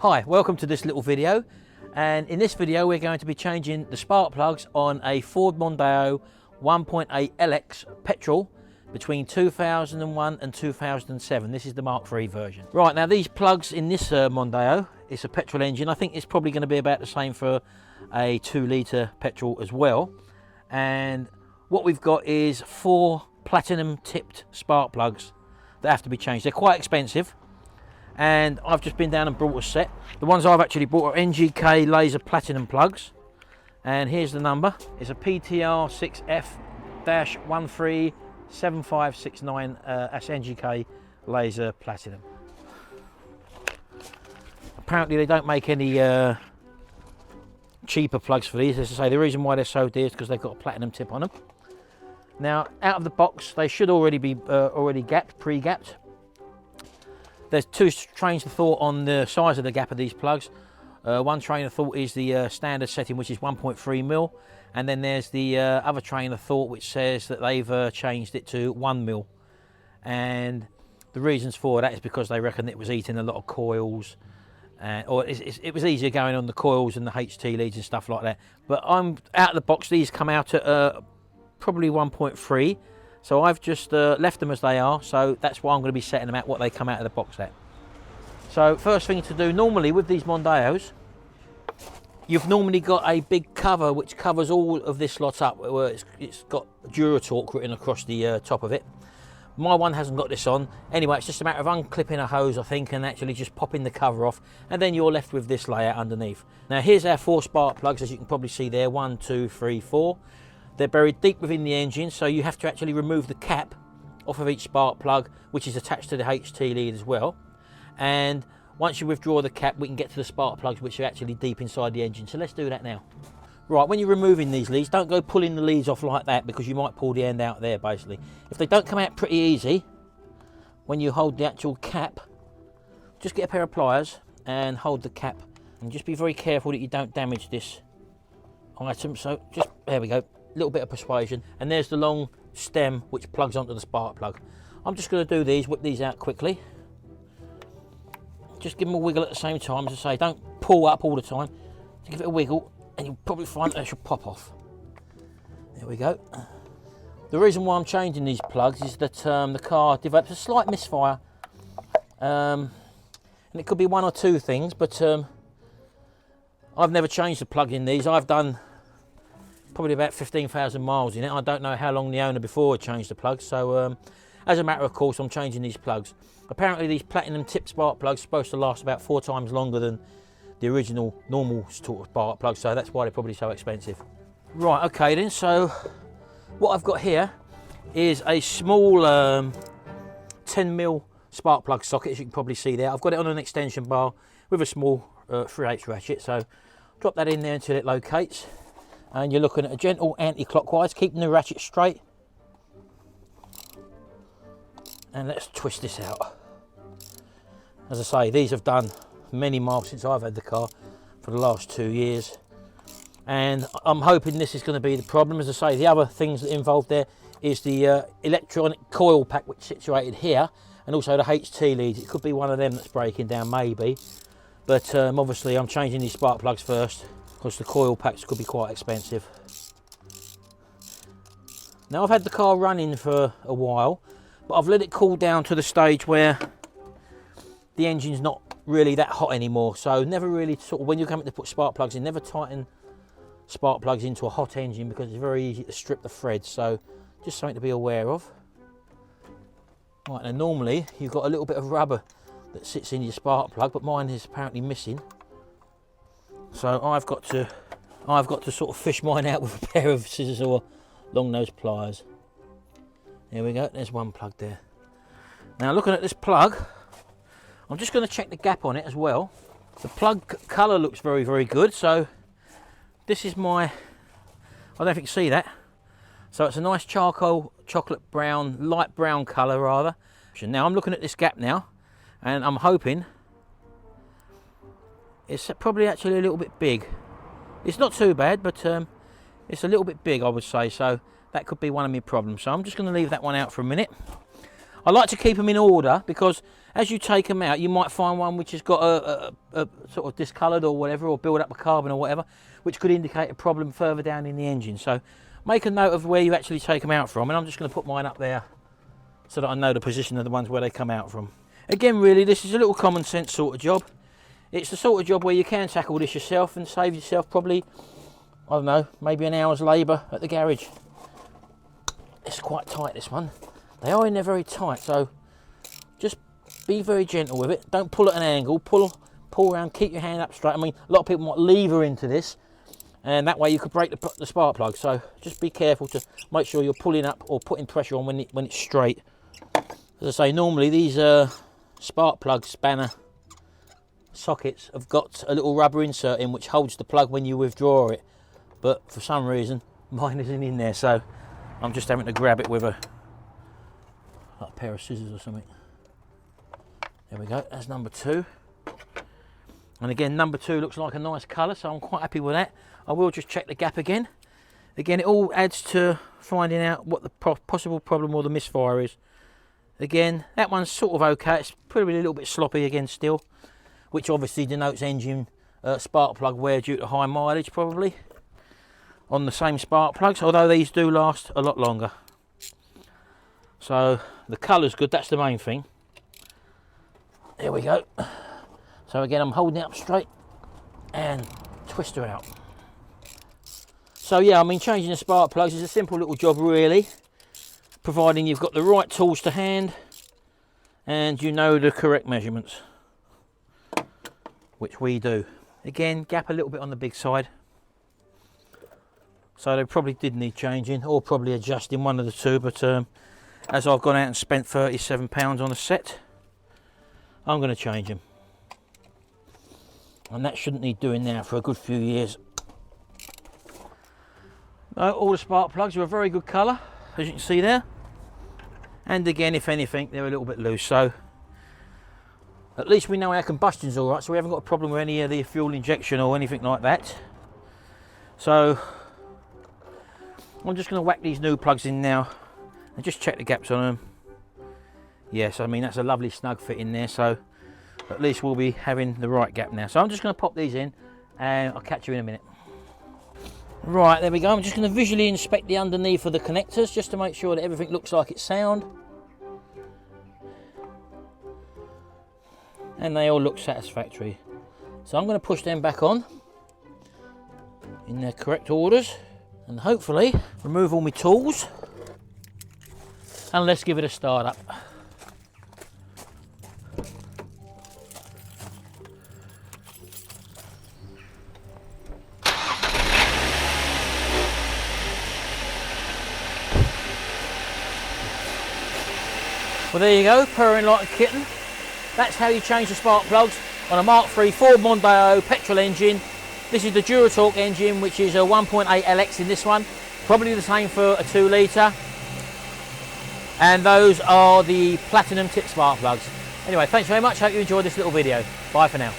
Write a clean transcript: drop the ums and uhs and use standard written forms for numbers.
Hi, welcome to this little video, and in this video we're going to be changing the spark plugs on a Ford Mondeo 1.8 LX petrol between 2001 and 2007. This is the Mk3 version. Right, now these plugs in this Mondeo, it's a petrol engine. I think it's probably going to be about the same for a 2-litre petrol as well. And what we've got is 4 platinum tipped spark plugs that have to be changed. They're quite expensive, and I've just been down and brought a set. The ones I've actually bought are Mk3 laser platinum plugs, and here's the number. It's a PTR6F-137569. That's Mk3 laser platinum. Apparently they don't make any cheaper plugs for these. As I say, the reason why they're so dear is because they've got a platinum tip on them. Now, out of the box, they should already be gapped, pre-gapped. There's 2 trains of thought on the size of the gap of these plugs. One train of thought is the standard setting, which is 1.3mm, and then there's the other train of thought which says that they've changed it to 1mm. And the reasons for that is because they reckon it was eating a lot of coils, or it was easier going on the coils and the HT leads and stuff like that. But I'm out of the box. These come out at probably 1.3. So I've just left them as they are, so that's why I'm going to be setting them at what they come out of the box at. So first thing to do, normally with these Mondeos, you've normally got a big cover which covers all of this lot up, where it's got Duratorque written across the top of it. My one hasn't got this on. Anyway, it's just a matter of unclipping a hose, I think, and actually just popping the cover off, and then you're left with this layout underneath. Now here's our 4 spark plugs, as you can probably see there, 1, 2, 3, 4. They're buried deep within the engine, so you have to actually remove the cap off of each spark plug, which is attached to the HT lead as well. And once you withdraw the cap, we can get to the spark plugs, which are actually deep inside the engine. So let's do that now. Right, when you're removing these leads, don't go pulling the leads off like that, because you might pull the end out there, basically. If they don't come out pretty easy, when you hold the actual cap, just get a pair of pliers and hold the cap. And just be very careful that you don't damage this item. So just, there we go. Little bit of persuasion, and there's the long stem which plugs onto the spark plug. I'm just going to do these, whip these out quickly. Just give them a wiggle at the same time. As I say, don't pull up all the time. Just give it a wiggle, and you'll probably find they should pop off. There we go. The reason why I'm changing these plugs is that the car developed a slight misfire, and it could be 1 or 2 things, but I've never changed the plug in these. I've done probably about 15,000 miles in it. I don't know how long the owner before changed the plugs, so as a matter of course I'm changing these plugs. Apparently these platinum tip spark plugs are supposed to last about 4 times longer than the original normal sort of spark plug, so that's why they're probably so expensive. Right, okay then, so what I've got here is a small 10mm spark plug socket, as you can probably see there. I've got it on an extension bar with a small 3/8 ratchet, so drop that in there until it locates. And you're looking at a gentle anti-clockwise, keeping the ratchet straight. And let's twist this out. As I say, these have done many miles since I've had the car, for the last 2 years. And I'm hoping this is going to be the problem. As I say, the other things that are involved there is the electronic coil pack which is situated here, and also the HT leads. It could be one of them that's breaking down, maybe. But obviously I'm changing these spark plugs first, because the coil packs could be quite expensive. Now I've had the car running for a while, but I've let it cool down to the stage where the engine's not really that hot anymore. So never really sort of, when you're coming to put spark plugs in, never tighten spark plugs into a hot engine, because it's very easy to strip the threads. So just something to be aware of. Right, now normally you've got a little bit of rubber that sits in your spark plug, but mine is apparently missing. So I've got to sort of fish mine out with a pair of scissors or long nose pliers. There we go, there's one plug there. Now looking at this plug, I'm just going to check the gap on it as well. The plug colour looks very, very good. So this is my, I don't know if you can see that. So it's a nice charcoal, chocolate brown, light brown colour rather. Now I'm looking at this gap now, and I'm hoping it's probably actually a little bit big. It's not too bad, but it's a little bit big, I would say, so that could be one of my problems. So I'm just going to leave that one out for a minute. I like to keep them in order, because as you take them out, you might find one which has got a sort of discoloured or whatever, or build up a carbon or whatever, which could indicate a problem further down in the engine. So make a note of where you actually take them out from, and I'm just going to put mine up there so that I know the position of the ones where they come out from. Again, really, this is a little common sense sort of job. It's the sort of job where you can tackle this yourself and save yourself probably, I don't know, maybe an hour's labour at the garage. It's quite tight, this one. They are in there very tight, so just be very gentle with it. Don't pull at an angle, pull around, keep your hand up straight. I mean, a lot of people might lever into this, and that way you could break the spark plug. So just be careful to make sure you're pulling up or putting pressure on when it's straight. As I say, normally these spark plug spanner sockets have got a little rubber insert in which holds the plug when you withdraw it, but for some reason mine isn't in there, so I'm just having to grab it with a pair of scissors or something. There we go, that's number 2. And again, number 2 looks like a nice colour, so I'm quite happy with that. I will just check the gap again. Again, it all adds to finding out what the possible problem or the misfire is. Again, that one's sort of okay. It's probably a little bit sloppy again still, which obviously denotes engine spark plug wear due to high mileage probably on the same spark plugs, although these do last a lot longer. So the colour's good, that's the main thing. There we go. So again, I'm holding it up straight and twist her out. So yeah, I mean, changing the spark plugs is a simple little job really, providing you've got the right tools to hand and you know the correct measurements, which we do. Again, gap a little bit on the big side, so they probably did need changing or probably adjusting, one of the two, but as I've gone out and spent £37 on a set, I'm going to change them, and that shouldn't need doing now for a good few years. All the spark plugs are a very good colour, as you can see there, and again, if anything, they're a little bit loose, so at least we know our combustion's all right, so we haven't got a problem with any of the fuel injection or anything like that. So I'm just going to whack these new plugs in now and just check the gaps on them. Yes, I mean, that's a lovely snug fit in there, so at least we'll be having the right gap now. So I'm just going to pop these in and I'll catch you in a minute. Right, there we go. I'm just going to visually inspect the underneath of the connectors just to make sure that everything looks like it's sound. And they all look satisfactory. So I'm going to push them back on in their correct orders and hopefully remove all my tools, and let's give it a start up. Well, there you go, purring like a kitten. That's how you change the spark plugs on a Mk3 Ford Mondeo petrol engine. This is the Duratorque engine, which is a 1.8 LX in this one. Probably the same for a 2 litre. And those are the platinum tip spark plugs. Anyway, thanks very much. Hope you enjoyed this little video. Bye for now.